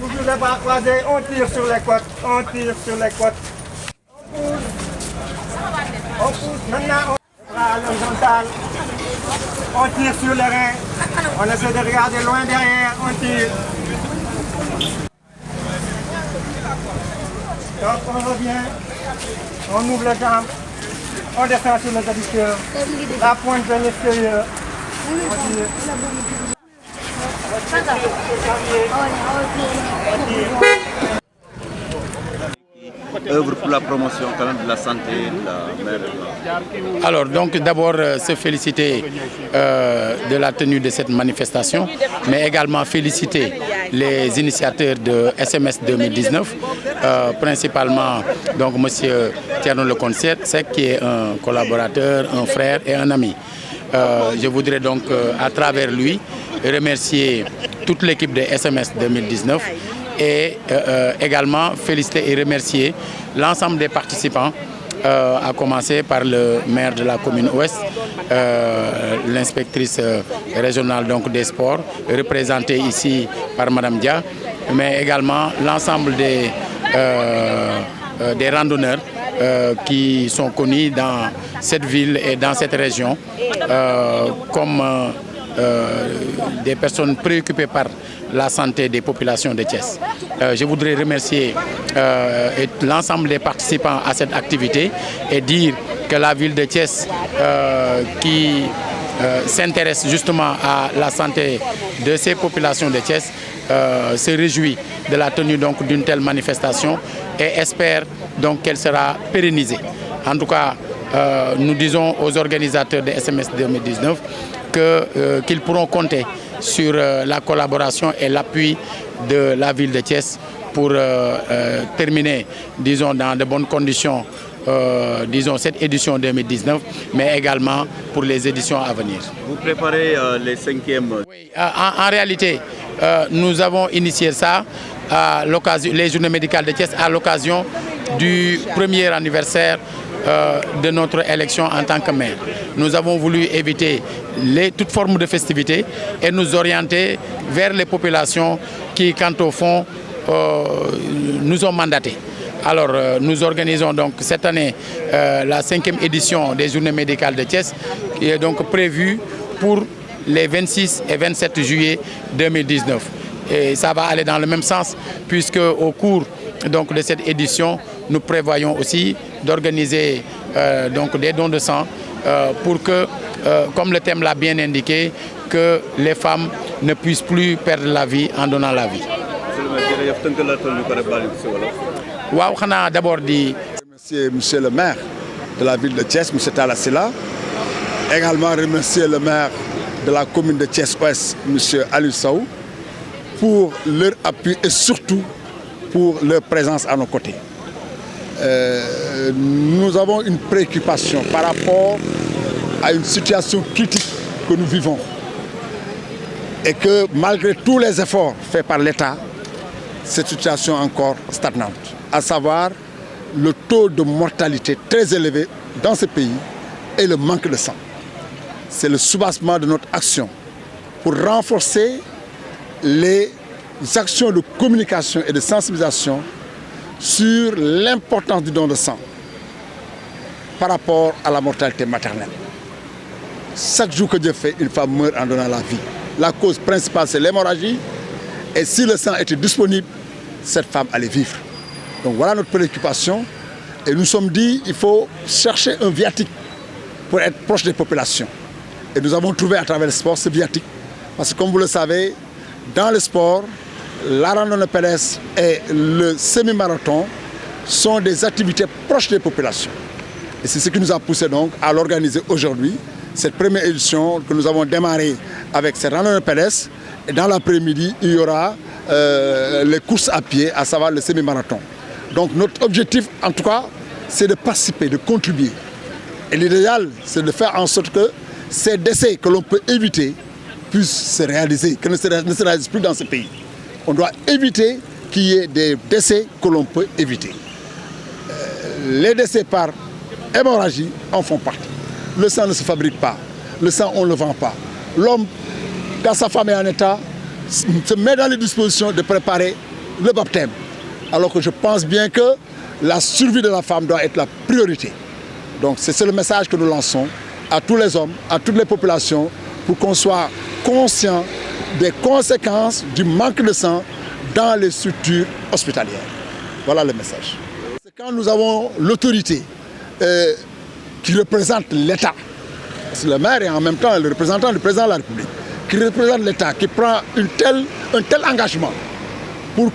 Toujours les bras croisés, on tire sur les côtes, on tire sur les côtes. On pousse, maintenant on bras à l'horizontale. On tire sur les reins. On essaie de regarder loin derrière, on tire. Donc on revient, on ouvre les jambes, on descend sur les adducteurs, la pointe vers l'extérieur. On tire. Œuvre pour la promotion quand même de la santé de la mère. Alors donc d'abord se féliciter de la tenue de cette manifestation, mais également féliciter les initiateurs de SMS 2019, principalement donc monsieur Thierno Leconte Seck qui est un collaborateur, un frère et un ami. Je voudrais donc à travers lui remercier toute l'équipe de SMS 2019 et également féliciter et remercier l'ensemble des participants, à commencer par le maire de la commune Ouest, l'inspectrice régionale donc, des sports, représentée ici par Madame Dia, mais également l'ensemble des randonneurs qui sont connus dans cette ville et dans cette région comme des personnes préoccupées par la santé des populations de Thiès. Je voudrais remercier l'ensemble des participants à cette activité et dire que la ville de Thiès qui s'intéresse justement à la santé de ces populations de Thiès se réjouit de la tenue d'une telle manifestation et espère donc qu'elle sera pérennisée. En tout cas, nous disons aux organisateurs de SMS 2019 qu'ils pourront compter sur la collaboration et l'appui de la ville de Thiès pour terminer, disons, dans de bonnes conditions, disons, cette édition 2019, mais également pour les éditions à venir. Vous préparez les 5e. Oui, en réalité, nous avons initié ça à l'occasion, les journées médicales de Thiès, à l'occasion du premier anniversaire de notre élection en tant que maire. Nous avons voulu éviter toute forme de festivité et nous orienter vers les populations qui, quant au fond, nous ont mandatés. Alors, nous organisons donc cette année la 5e édition des journées médicales de Thiès, qui est donc prévue pour les 26 et 27 juillet 2019. Et ça va aller dans le même sens, puisque au cours donc, de cette édition, nous prévoyons aussi d'organiser donc des dons de sang pour que, comme le thème l'a bien indiqué, que les femmes ne puissent plus perdre la vie en donnant la vie. Waaw, xanaa d'abord di remercier monsieur le maire de la ville de Thiès, monsieur Talla Sylla. Également remercier le maire de la commune de Thiès-Ouest, monsieur Aliou Sow, pour leur appui et surtout pour leur présence à nos côtés. Nous avons une préoccupation par rapport à une situation critique que nous vivons et que malgré tous les efforts faits par l'État, cette situation est encore stagnante, à savoir le taux de mortalité très élevé dans ce pays et le manque de sang. C'est le soubassement de notre action pour renforcer les actions de communication et de sensibilisation sur l'importance du don de sang par rapport à la mortalité maternelle. Chaque jour que Dieu fait, une femme meurt en donnant la vie. La cause principale, c'est l'hémorragie. Et si le sang était disponible, cette femme allait vivre. Donc voilà notre préoccupation. Et nous sommes dit qu'il faut chercher un viatique pour être proche des populations. Et nous avons trouvé à travers le sport ce viatique. Parce que comme vous le savez, dans le sport, la randonnée pédestre et le semi-marathon sont des activités proches des populations. Et c'est ce qui nous a poussé donc à l'organiser aujourd'hui, cette première édition que nous avons démarrée avec cette randonnée pédestre. Et dans l'après-midi, il y aura les courses à pied, à savoir le semi-marathon. Donc notre objectif, en tout cas, c'est de participer, de contribuer. Et l'idéal, c'est de faire en sorte que ces décès que l'on peut éviter puissent se réaliser, que ne se réalisent plus dans ce pays. On doit éviter qu'il y ait des décès que l'on peut éviter. Les décès par hémorragie en font partie. Le sang ne se fabrique pas, le sang on ne le vend pas. L'homme, quand sa femme est en état, se met dans les dispositions de préparer le baptême. Alors que je pense bien que la survie de la femme doit être la priorité. Donc c'est le message que nous lançons à tous les hommes, à toutes les populations, pour qu'on soit conscient des conséquences du manque de sang dans les structures hospitalières. Voilà le message. C'est quand nous avons l'autorité qui représente l'État, c'est le maire et en même temps le représentant du président de la République, qui représente l'État, qui prend un tel engagement pour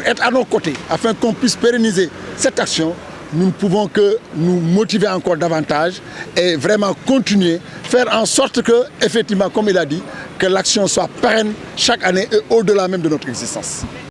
être à nos côtés, afin qu'on puisse pérenniser cette action. Nous ne pouvons que nous motiver encore davantage et vraiment continuer, faire en sorte que, effectivement, comme il a dit, que l'action soit pérenne chaque année et au-delà même de notre existence.